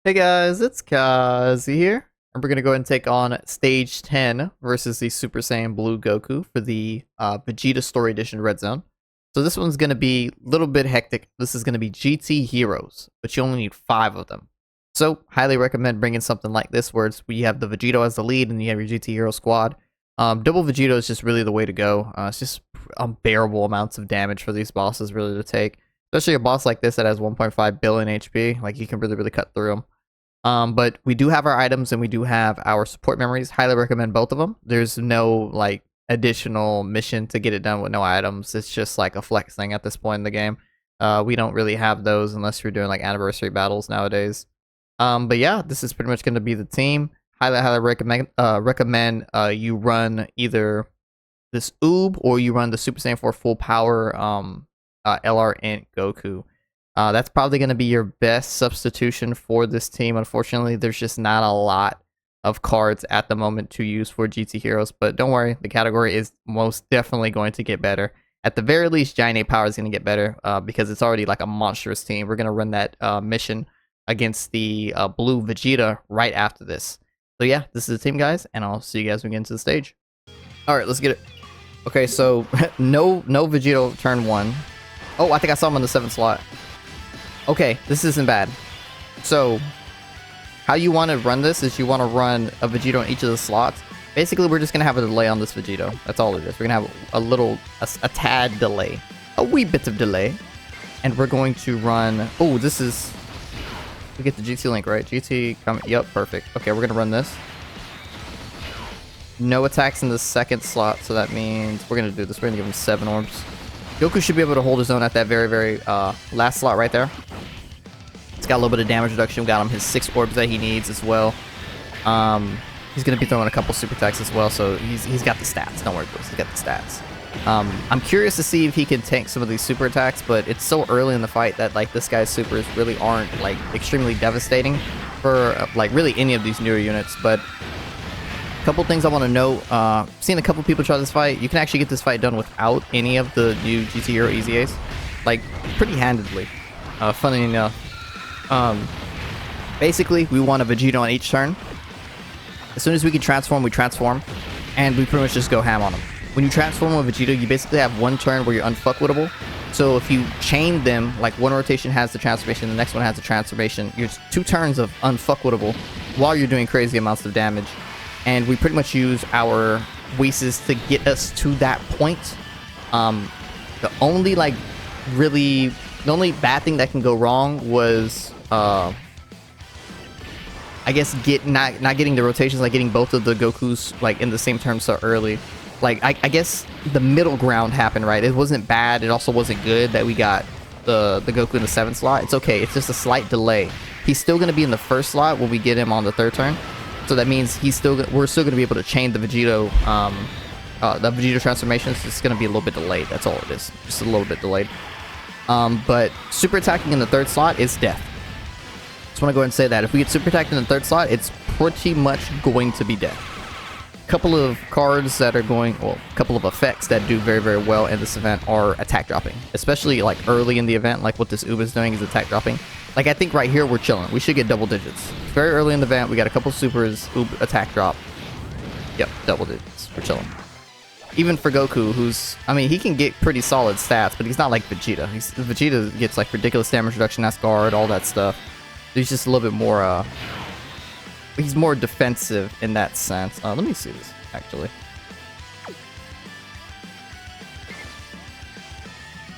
Hey guys, it's Kazi here, and we're gonna go ahead and take on Stage 10 versus the Super Saiyan Blue Goku for the Vegeta Story Edition Red Zone. So this one's gonna be a little bit hectic. This is gonna be GT Heroes, but you only need 5 of them. So highly recommend bringing something like this, where you have the Vegito as the lead, and you have your GT Hero squad. Double Vegito is just really the way to go. It's just unbearable amounts of damage for these bosses really to take. Especially a boss like this that has 1.5 billion HP, like you can really cut through them. But we do have our items and we do have our support memories. Highly recommend both of them. There's no like additional mission to get it done with no items. It's just like a flex thing at this point in the game. We don't really have those unless you're doing like anniversary battles nowadays. But yeah, this is pretty much going to be the team. Highly recommend you run either this Oob or you run the Super Saiyan 4 full power LR Int Goku. That's probably going to be your best substitution for this team. Unfortunately, there's just not a lot of cards at the moment to use for GT Heroes, but don't worry, the category is most definitely going to get better. At the very least, Giant 8 Power is going to get better because it's already like a monstrous team. We're going to run that mission against the Blue Vegeta right after this. So yeah, this is the team, guys, and I'll see you guys when we get into the stage. Alright, let's get it. Okay, so no Vegito turn 1. Oh, I think I saw him in the 7th slot. Okay, this isn't bad. So, how you want to run this is you want to run a Vegito in each of the slots. Basically, we're just going to have a delay on this Vegito. That's all it is. We're going to have a tad delay. A wee bit of delay. And we're going to run... Oh, this is... We get the GT link, right? GT... Yep, perfect. Okay, we're going to run this. No attacks in the 2nd slot, so that means we're going to do this. We're going to give him 7 orbs. Goku should be able to hold his own at that very last slot right there. It's got a little bit of damage reduction. We got him his 6 orbs that he needs as well. He's going to be throwing a couple super attacks as well, so he's got the stats. Don't worry, boys. He's got the stats. I'm curious to see if he can tank some of these super attacks, but it's so early in the fight that like this guy's supers really aren't like extremely devastating for like really any of these newer units. But couple things I want to note. Seen a couple people try this fight. You can actually get this fight done without any of the new GT Hero Easy Ace, like pretty handedly. Funny enough. Basically, we want a Vegito on each turn. As soon as we can transform, we transform, and we pretty much just go ham on them. When you transform a Vegito, you basically have one turn where you're unfuckwittable. So if you chain them, like one rotation has the transformation, the next one has the transformation, you're 2 turns of unfuckwittable while you're doing crazy amounts of damage. And we pretty much use our Whis to get us to that point. The only bad thing that can go wrong was I guess not getting the rotations, like getting both of the Gokus like in the same turn so early. Like I guess the middle ground happened, right? It wasn't bad, it also wasn't good that we got the Goku in the 7th slot. It's okay, it's just a slight delay. He's still gonna be in the 1st slot when we get him on the 3rd turn. So that means we're still going to be able to chain the Vegito, the Vegito transformation. It's just going to be a little bit delayed. That's all it is. Just a little bit delayed. But super attacking in the 3rd slot is death. Just want to go ahead and say that. If we get super attacked in the 3rd slot, it's pretty much going to be death. A couple of cards that are a couple of effects that do very well in this event are attack dropping. Especially like early in the event, like what this Uba is doing is attack dropping. Like, I think right here we're chilling. We should get double digits. Very early in the event, we got a couple supers, attack drop. Yep, double digits. We're chilling. Even for Goku, he can get pretty solid stats, but he's not like Vegeta. Vegeta gets like ridiculous damage reduction, that's guard, all that stuff. He's just a little bit more, he's more defensive in that sense. Let me see this, actually.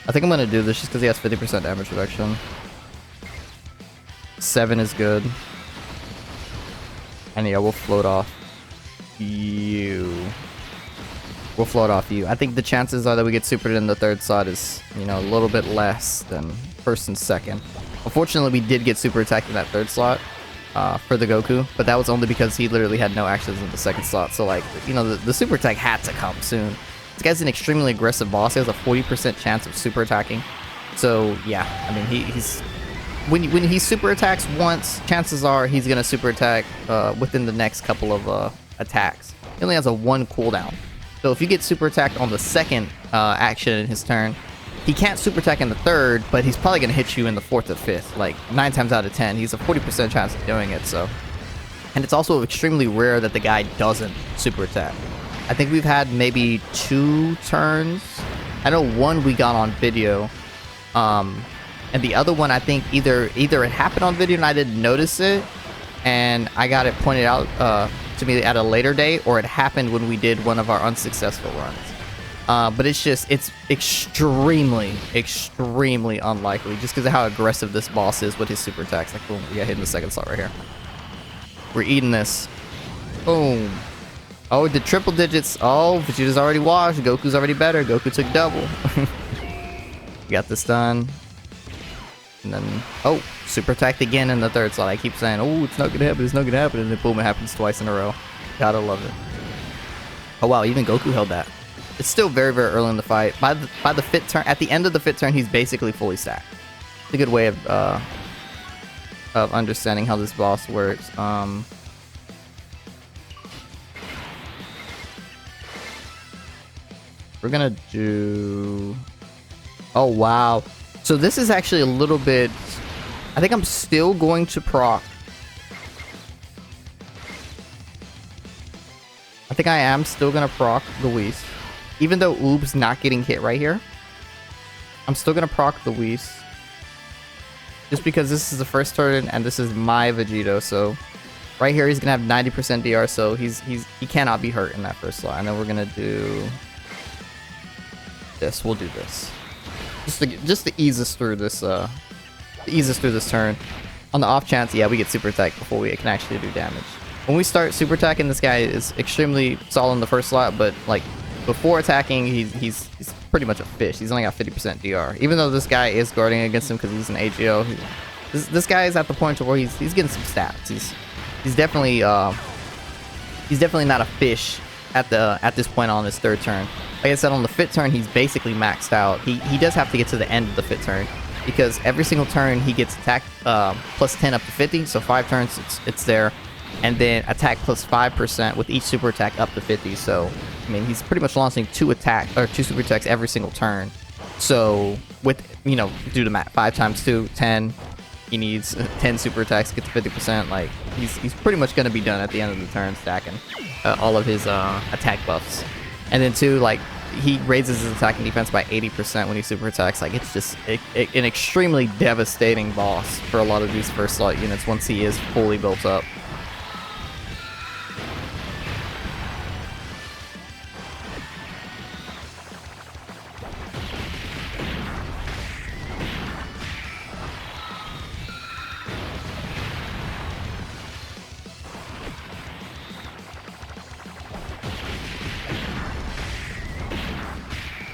I think I'm going to do this just because he has 50% damage reduction. 7 is good. And yeah, we'll float off you. We'll float off you. I think the chances are that we get supered in the 3rd slot is, a little bit less than 1st and 2nd. Unfortunately, we did get super attacked in that 3rd slot for the Goku, but that was only because he literally had no actions in the 2nd slot. So like, the super attack had to come soon. This guy's an extremely aggressive boss. He has a 40% chance of super attacking. So yeah, I mean, he's... When he super attacks once, chances are he's going to super attack within the next couple of attacks. He only has a 1 cooldown. So if you get super attacked on the 2nd action in his turn, he can't super attack in the third, but he's probably gonna hit you in the fourth or fifth. Like 9 times out of 10, he's a 40% chance of doing it. So, and it's also extremely rare that the guy doesn't super attack. I think we've had maybe 2 turns. I know one we got on video, and the other one I think either it happened on video and I didn't notice it, and I got it pointed out to me at a later date, or it happened when we did one of our unsuccessful runs. But it's extremely unlikely just because of how aggressive this boss is with his super attacks. Like, boom, we got hit in the second slot right here. We're eating this. Boom. Oh, it did triple digits. Oh, Vegeta's already washed. Goku's already better. Goku took double. Got this done. And then, oh, super attacked again in the third slot. I keep saying, oh, it's not gonna happen, it's not gonna happen. And then boom, it happens twice in a row. Gotta love it. Oh wow, even Goku held that. It's still very early in the fight. By the fifth turn, at the end of the fifth turn, he's basically fully stacked. It's a good way of understanding how this boss works. We're gonna do... Oh, wow. So this is actually a little bit... I think I'm still going to proc. I think I am still gonna proc Luis. Even though Oob's not getting hit right here, I'm still gonna proc Luis. Just because this is the first turn and this is my Vegito, so... Right here he's gonna have 90% DR, so he cannot be hurt in that first slot. And then we're gonna do... this. We'll do this. Just to ease us through this turn. On the off chance, yeah, we get super attack before we can actually do damage. When we start super attacking, this guy is extremely solid in the first slot, but like before attacking, he's pretty much a fish. He's only got 50% DR. Even though this guy is guarding against him because he's an AGO, this guy is at the point where he's getting some stats. He's definitely not a fish at this point on his third turn. Like I said, on the fifth turn, he's basically maxed out. He does have to get to the end of the fifth turn, because every single turn he gets attack plus 10 up to 50, so 5 turns it's there, and then attack plus 5% with each super attack up to 50. So I mean, he's pretty much launching 2 super attacks every single turn. So with, you know, do the math, 5 times 2, 10. He needs 10 super attacks to get to 50%. Like he's pretty much going to be done at the end of the turn stacking all of his attack buffs. And then 2, like, he raises his attack and defense by 80% when he super attacks. Like, it's just an extremely devastating boss for a lot of these first slot units once he is fully built up.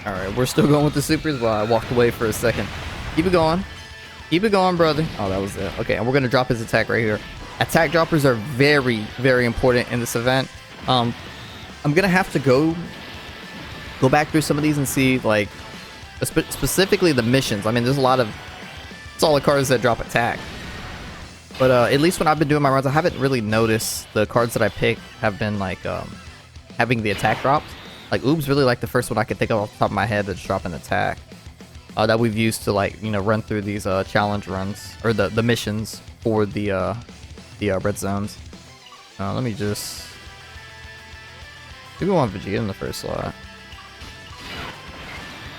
Alright, we're still going with the supers while I walked away for a second. Keep it going. Keep it going, brother. Oh, that was it. Okay, and we're going to drop his attack right here. Attack droppers are very important in this event. I'm going to have to go back through some of these and see, like, specifically the missions. I mean, there's a lot of solid cards that drop attack. But at least when I've been doing my runs, I haven't really noticed the cards that I pick have been, like, having the attack drops. Like, Oob's really like the first one I could think of off the top of my head that's dropping attack. That we've used to, like, you know, run through these challenge runs, or the missions for the red zones. Let me just... maybe we want Vegeta in the first slot.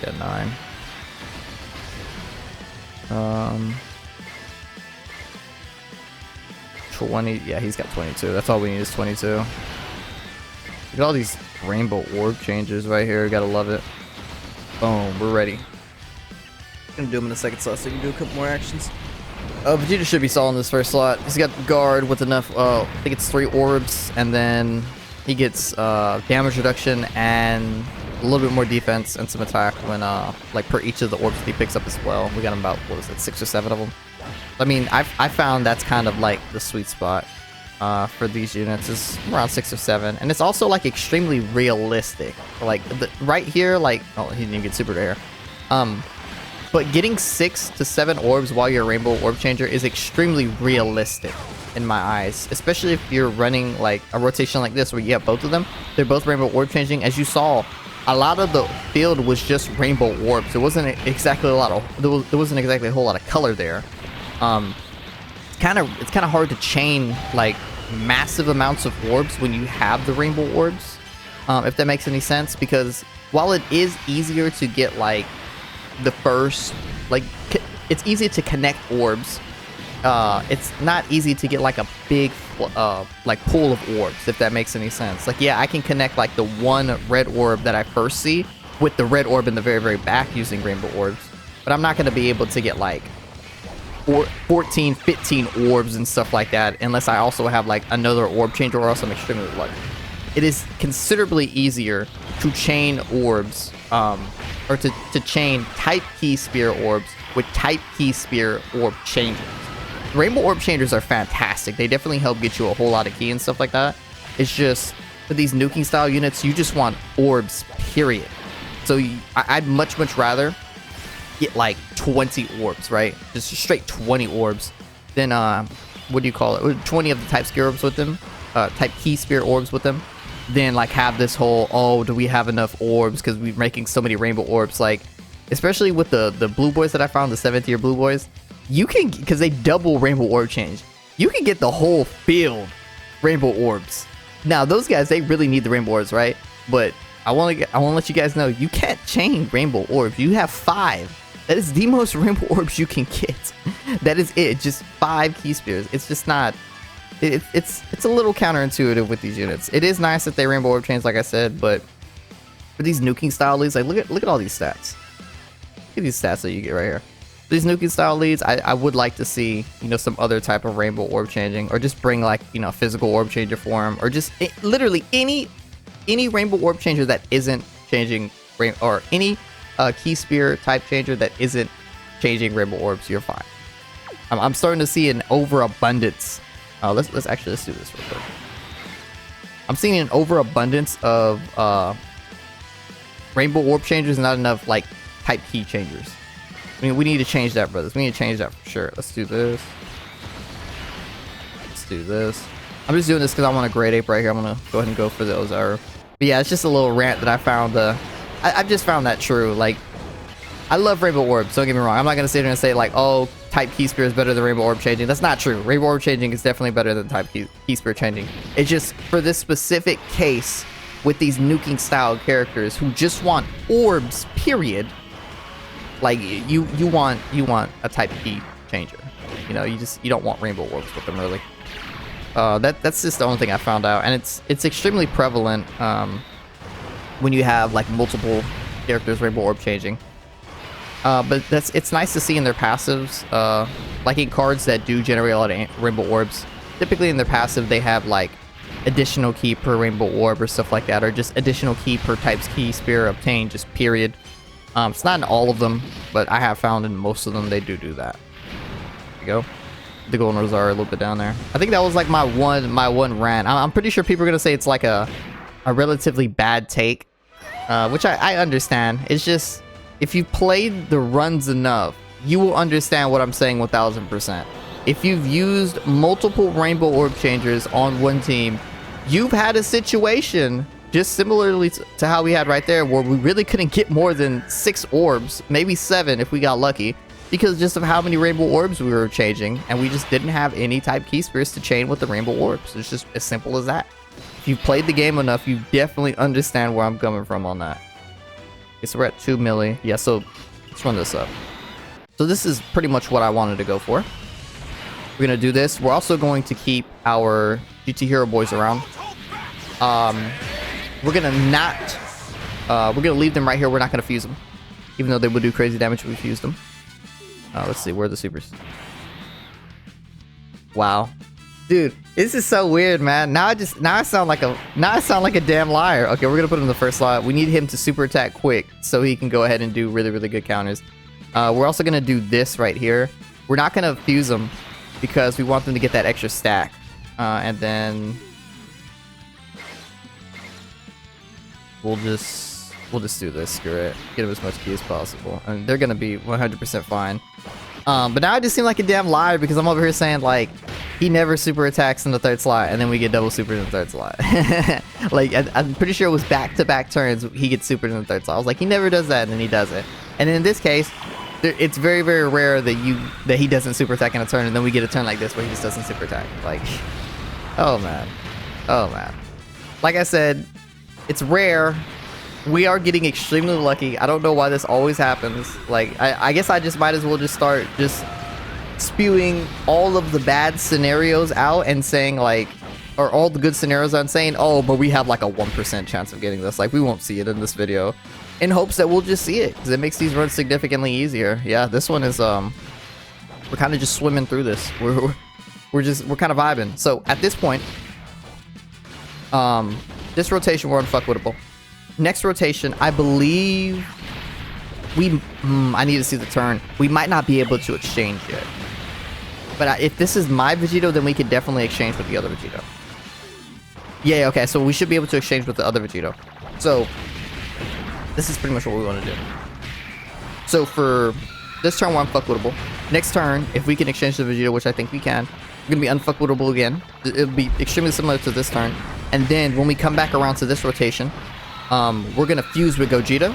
Get 9. 20, yeah, he's got 22. That's all we need is 22. Look at all these rainbow orb changes right here. Gotta love it. Boom, we're ready. Gonna do them in the second slot so you can do a couple more actions. Vegeta should be solid in this first slot. He's got guard with enough, I think it's 3 orbs, and then he gets damage reduction and a little bit more defense and some attack when, like, per each of the orbs he picks up as well. We got him about, what was it, 6 or 7 of them. I mean, I found that's kind of like the sweet spot for these units, is around 6 or 7, and it's also like extremely realistic. Like right here, like, oh, he didn't even get super rare. But getting 6 to 7 orbs while you're a rainbow orb changer is extremely realistic in my eyes, especially if you're running like a rotation like this where you have both of them. They're both rainbow orb changing. As you saw, a lot of the field was just rainbow orbs. There wasn't exactly a lot of there wasn't exactly a whole lot of color there. It's kind of hard to chain like massive amounts of orbs when you have the rainbow orbs, if that makes any sense. Because while it is easier to get like the first, like it's easy to connect orbs, it's not easy to get like a big like pool of orbs, if that makes any sense. Like, yeah, I can connect like the one red orb that I first see with the red orb in the very back using rainbow orbs, but I'm not going to be able to get like 14 15 orbs and stuff like that unless I also have like another orb changer, or else I'm extremely lucky. It is considerably easier to chain orbs, or to chain type key spear orbs with type key spear orb changers. Rainbow orb changers are fantastic. They definitely help get you a whole lot of key and stuff like that. It's just for these nuking style units, you just want orbs, period. So I'd much rather get like 20 orbs, right? Just straight 20 orbs. Then what do you call it? 20 of the type spear orbs with them, type key spear orbs with them. Then like have this whole, oh, do we have enough orbs because we're making so many rainbow orbs? Like, especially with the blue boys that I found, the 7th tier blue boys. You can, because they double rainbow orb change, you can get the whole field rainbow orbs. Now those guys, they really need the rainbow orbs, right? But I want to let you guys know, you can't chain rainbow orbs. You have 5. That is the most rainbow orbs you can get. That is it. Just 5 key spears. It's just not. It's a little counterintuitive with these units. It is nice that they rainbow orb change, like I said, but for these nuking style leads, like look at all these stats. Look at these stats that you get right here. These nuking style leads, I would like to see, you know, some other type of rainbow orb changing, or just bring like, you know, physical orb changer for them, or just literally any rainbow orb changer that isn't changing or any key spear type changer that isn't changing rainbow orbs. You're fine. I'm starting to see an overabundance. Let's do this real quick. I'm seeing an overabundance of rainbow orb changers, and not enough like type key changers. I mean, we need to change that, brothers. We need to change that for sure. Let's do this. Let's do this. I'm just doing this because I want a grade ape right here. I'm going to go ahead and go for those. But yeah, it's just a little rant that I found. I've just found that true. Like, I love rainbow orbs. Don't get me wrong. I'm not going to sit here and say, like, oh, type key spear is better than rainbow orb changing. That's not true. Rainbow orb changing is definitely better than type key spear changing. It's just for this specific case with these nuking style characters who just want orbs, period. Like, you want a type key changer. You know, you don't want rainbow orbs with them, really. That's just the only thing I found out, and it's extremely prevalent when you have like multiple characters rainbow orb changing. But it's nice to see in their passives, like in cards that do generate a lot of rainbow orbs. Typically in their passive, they have like additional key per rainbow orb or stuff like that, or just additional key per type's key spear obtained, just period. It's not in all of them, but I have found in most of them they do that. There you go. The golden rosar a little bit down there. I think that was like my one rant. I'm pretty sure people are gonna say it's like a relatively bad take, which I understand. It's just, if you've played the runs enough, you will understand what I'm saying 1000%. If you've used multiple rainbow orb changers on one team, you've had a situation just similarly to how we had right there, where we really couldn't get more than 6 orbs, maybe 7 if we got lucky, because just of how many rainbow orbs we were changing, and we just didn't have any type key spears to chain with the rainbow orbs. It's just as simple as that. If you've played the game enough, you definitely understand where I'm coming from on that. Okay, so we're at 2 milli. Yeah, so let's run this up. So this is pretty much what I wanted to go for. We're gonna do this. We're also going to keep our GT Hero boys around. We're gonna leave them right here. We're not gonna fuse them, even though they would do crazy damage if we fused them. Let's see, where are the supers? Wow, dude, this is so weird, man. Now I sound like a damn liar. Okay, we're gonna put him in the first slot. We need him to super attack quick so he can go ahead and do really good counters. We're also gonna do this right here. We're not gonna fuse them because we want them to get that extra stack, and then we'll just do this. Screw it. Get them as much key as possible, and they're gonna be 100% fine. But now I just seem like a damn liar because I'm over here saying like he never super attacks in the third slot, and then we get double super in the third slot. Like, I'm pretty sure it was back-to-back turns he gets super in the third slot. I was like, he never does that, and then he does it. And in this case, it's very, very rare that he doesn't super attack in a turn, and then we get a turn like this where he just doesn't super attack. Like, oh man. Oh man. Like I said, it's rare. We are getting extremely lucky. I don't know why this always happens. Like, I guess I just might as well just start just spewing all of the bad scenarios out and saying, like, or all the good scenarios and saying, oh, but we have like a 1% chance of getting this. Like, we won't see it in this video, in hopes that we'll just see it, because it makes these runs significantly easier. Yeah, this one is, we're kind of just swimming through this. We're kind of vibing. So at this point, this rotation we're unfuckwittable. Next rotation, I believe I need to see the turn. We might not be able to exchange yet. But if this is my Vegito, then we could definitely exchange with the other Vegito. Yeah, okay, so we should be able to exchange with the other Vegito. So this is pretty much what we want to do. So for this turn, we're unfuckwittable. Next turn, if we can exchange the Vegito, which I think we can, we're going to be unfuckwittable again. It'll be extremely similar to this turn. And then when we come back around to this rotation, we're going to fuse with Gogeta.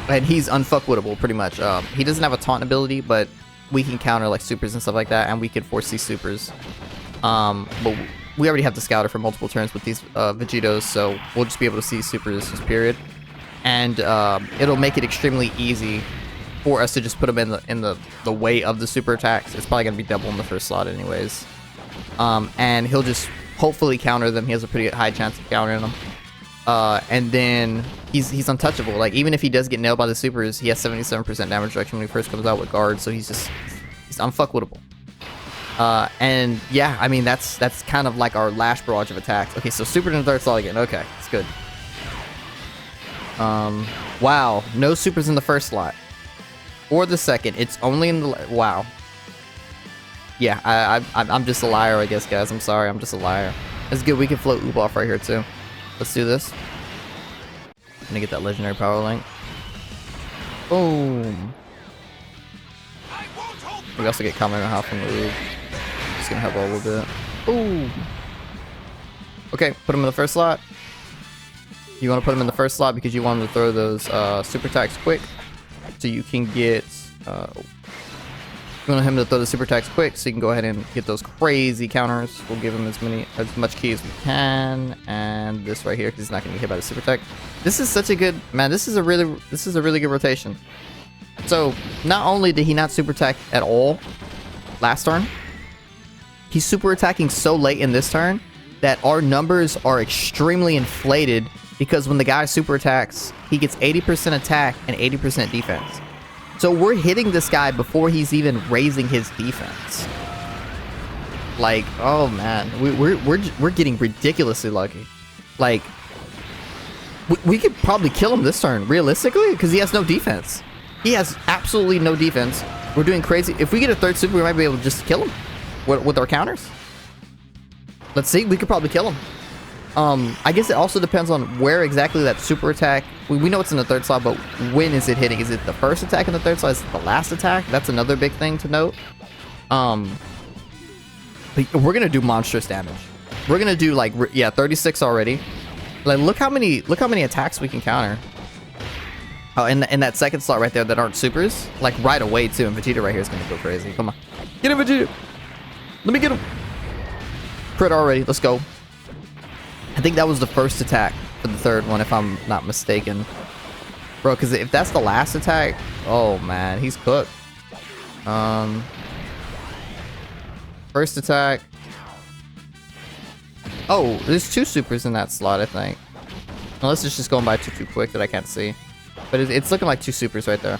And he's unfuckwittable, pretty much. He doesn't have a taunt ability, but we can counter like supers and stuff like that, and we can force these supers. But we already have the scouter for multiple turns with these Vegetos, so we'll just be able to see supers this period. And it'll make it extremely easy for us to just put him in the way of the super attacks. It's probably gonna be double in the first slot anyways. And he'll just hopefully counter them. He has a pretty high chance of countering them. And then he's untouchable. Like, even if he does get nailed by the supers, he has 77% damage reduction when he first comes out with guard, so he's unfuckwittable. And yeah, I mean, that's kind of like our last barrage of attacks. Okay, so super in the third slot again. Okay, it's good. Wow, no supers in the first slot or the second. It's only in the wow. Yeah, I'm just a liar, I guess, guys. I'm sorry, I'm just a liar. That's good. We can float Oob off right here too. Let's do this. I'm gonna get that legendary power link. Boom. We also get Kamehameha from the Oob. Just gonna help a little bit. Boom. Okay, put him in the first slot. You want to put him in the first slot because you want him to throw those super attacks quick, so you can get. You want him to throw the super attacks quick, so you can go ahead and get those crazy counters. We'll give him as much key as we can, and this right here because he's not gonna get hit by the super attack. This is such a good man. This is a really good rotation. So not only did he not super attack at all last turn, he's super attacking so late in this turn that our numbers are extremely inflated, because when the guy super attacks, he gets 80% attack and 80% defense. So we're hitting this guy before he's even raising his defense. Like, oh man, we're getting ridiculously lucky. Like, we could probably kill him this turn realistically, because he has no defense. He has absolutely no defense. We're doing crazy. If we get a third super, we might be able to just kill him with our counters. Let's see. We could probably kill him. I guess it also depends on where exactly that super attack. We know it's in the third slot, but when is it hitting? Is it the first attack in the third slot? Is it the last attack? That's another big thing to note. But we're gonna do monstrous damage. We're gonna do like, yeah, 36 already. Like, look how many attacks we can counter. Oh, in that second slot right there that aren't supers, like right away too. And Vegeta right here is gonna go crazy. Come on, get him, Vegeta. Let me get him. Crit already. Let's go. I think that was the first attack for the third one, if I'm not mistaken. Bro, because if that's the last attack, oh man, he's cooked. First attack. Oh, there's two supers in that slot, I think. Unless it's just going by too quick that I can't see. But it's looking like two supers right there.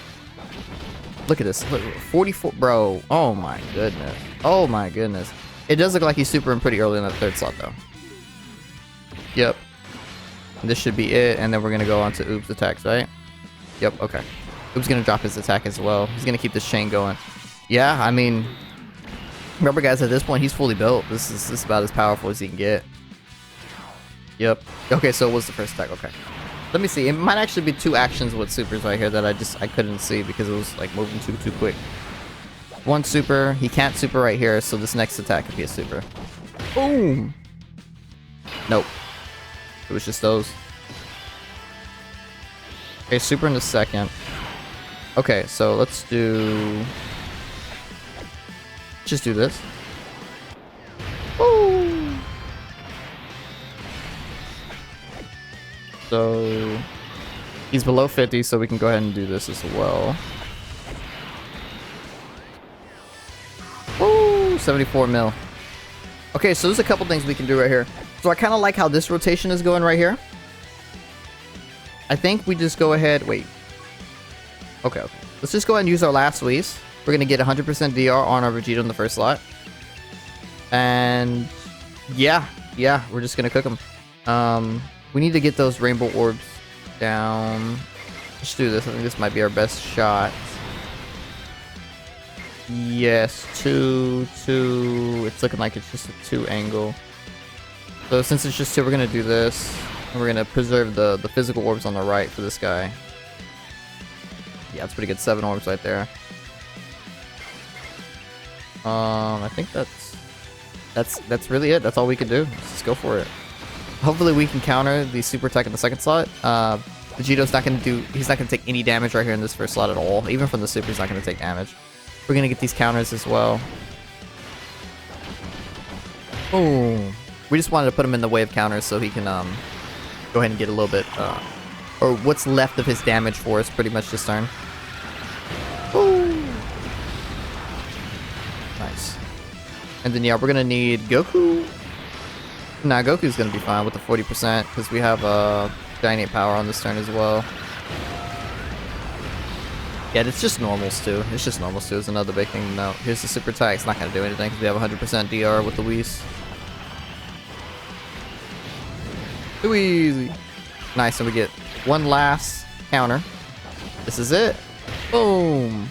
Look at this. Look, 44, bro. Oh my goodness. Oh my goodness. It does look like he's supering pretty early in that third slot, though. Yep. This should be it, and then we're gonna go on to Oob's attacks, right? Yep, okay. Oob's gonna drop his attack as well. He's gonna keep this chain going. Yeah, I mean, remember guys, at this point he's fully built. This is about as powerful as he can get. Yep. Okay, so it was the first attack, okay. Let me see. It might actually be two actions with supers right here that I couldn't see because it was like moving too quick. One super. He can't super right here, so this next attack could be a super. Boom! Nope. It was just those. Okay, super in the second. Okay, so let's do... just do this. Woo! So... he's below 50, so we can go ahead and do this as well. Woo! 74 mil. Okay, so there's a couple things we can do right here. So I kind of like how this rotation is going right here. I think we just go ahead... wait. Okay, okay. Let's just go ahead and use our last Whis. We're going to get 100% DR on our Vegeta in the first slot. And... yeah, we're just going to cook them. We need to get those rainbow orbs down. Let's do this. I think this might be our best shot. Yes, 2, 2. It's looking like it's just a 2 angle. So since it's just 2, we're going to do this. And we're going to preserve the physical orbs on the right for this guy. Yeah, that's pretty good. 7 orbs right there. I think that's really it. That's all we can do. Let's just go for it. Hopefully we can counter the super attack in the second slot. Vegito's not going to do... he's not going to take any damage right here in this first slot at all. Even from the super, he's not going to take damage. We're going to get these counters as well. Boom. We just wanted to put him in the way of counters so he can go ahead and get a little bit... or what's left of his damage for us pretty much this turn. Boom. Nice. And then, yeah, we're going to need Goku. Nah, Goku's going to be fine with the 40% because we have Giant 8 power on this turn as well. Yeah, it's just normals too. It's just normals too is another big thing to note. Here's the super attack. It's not going to do anything because we have 100% DR with the Whis. Too easy. Nice, and we get one last counter. This is it. Boom.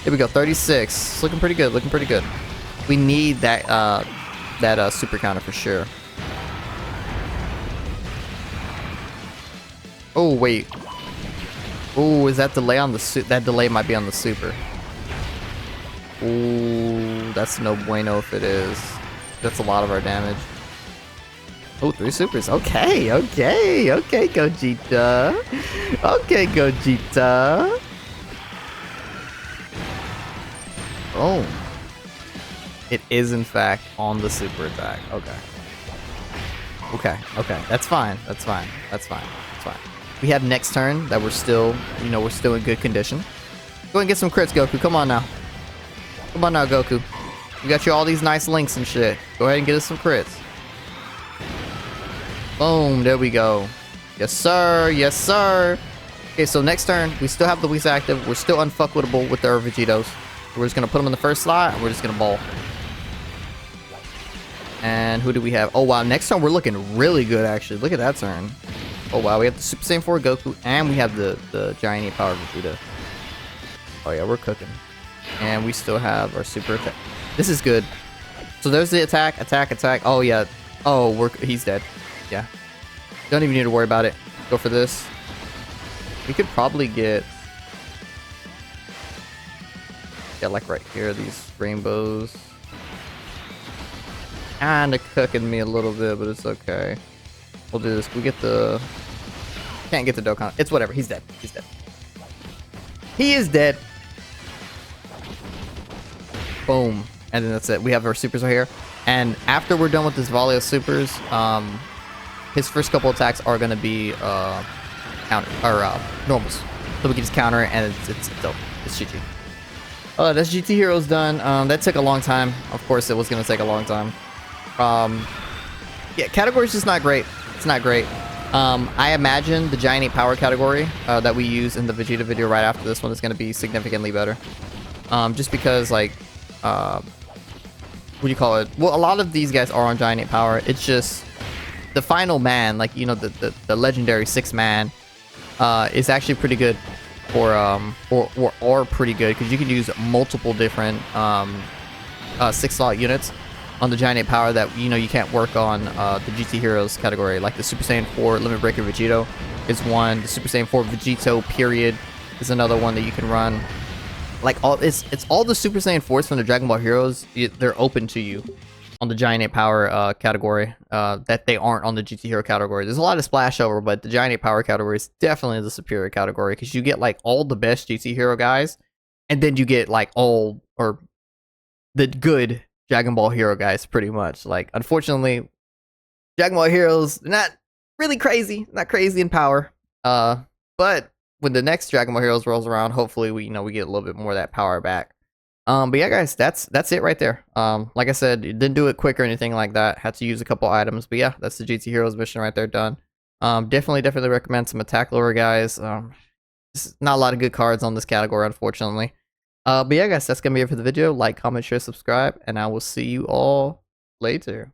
Here we go, 36. It's looking pretty good, looking pretty good. We need that super counter for sure. Oh, wait. Oh, is that delay on the that delay might be on the super. Ooh, that's no bueno if it is. That's a lot of our damage. Oh, 3 supers. Okay, okay, okay, Gogeta. Okay, Gogeta. Oh. It is, in fact, on the super attack. Okay. Okay, okay. That's fine. That's fine. That's fine. That's fine. We have next turn that we're still, you know, we're still in good condition. Go and get some crits, Goku. Come on now. Come on now, Goku. We got you all these nice links and shit. Go ahead and get us some crits. Boom, there we go. Yes, sir. Yes, sir. Okay, so next turn, we still have the Whis active. We're still unfuckwittable with our Vegetos. We're just going to put them in the first slot, and we're just going to ball. And who do we have? Oh, wow. Next turn, we're looking really good, actually. Look at that turn. Oh, wow. We have the Super Saiyan 4 Goku, and we have the Giant 8 Power Vegeta. Oh, yeah. We're cooking. And we still have our super attack. This is good. So there's the attack, attack, attack. Oh, yeah. Oh, he's dead. Yeah. Don't even need to worry about it. Go for this. We could probably get... yeah, like right here, these rainbows. Kinda cooking me a little bit, but it's okay. We'll do this. We get the... can't get the Dokkan. It's whatever. He's dead. He's dead. He is dead. Boom. And then that's it. We have our supers right here. And after we're done with this volley of supers, his first couple attacks are going to be counter or normals. So we can just counter it, and it's dope. It's GG. That's GT Heroes done. That took a long time. Of course, it was going to take a long time. Yeah, category's just not great. It's not great. I imagine the Giant 8 Power category that we use in the Vegeta video right after this one is going to be significantly better. Just because, like, what do you call it? Well, a lot of these guys are on Giant 8 Power. It's just the final man, like, you know, the legendary 6-man is actually pretty good for or pretty good because you can use multiple different 6-slot units on the Giant 8 Power that, you know, you can't work on the GT Heroes category. Like the Super Saiyan 4 Limit Breaker Vegito is one. The Super Saiyan 4 Vegito period is another one that you can run. like it's all the Super Saiyan 4s from the Dragon Ball Heroes. They're open to you on the Giant 8 Power category that they aren't on the GT Hero category. There's a lot of splash over, but the Giant 8 Power category is definitely the superior category because you get like all the best GT Hero guys, and then you get like all or the good Dragon Ball Hero guys pretty much. Like unfortunately, Dragon Ball Heroes not really crazy, not crazy in power. But when the next Dragon Ball Heroes rolls around, hopefully we we get a little bit more of that power back. But yeah, guys, that's it right there. Like I said, didn't do it quick or anything like that. Had to use a couple items, but yeah, that's the GT Heroes mission right there done. Definitely recommend some attack lower guys. Not a lot of good cards on this category, unfortunately. But yeah, guys, that's gonna be it for the video. Like, comment, share, subscribe, and I will see you all later.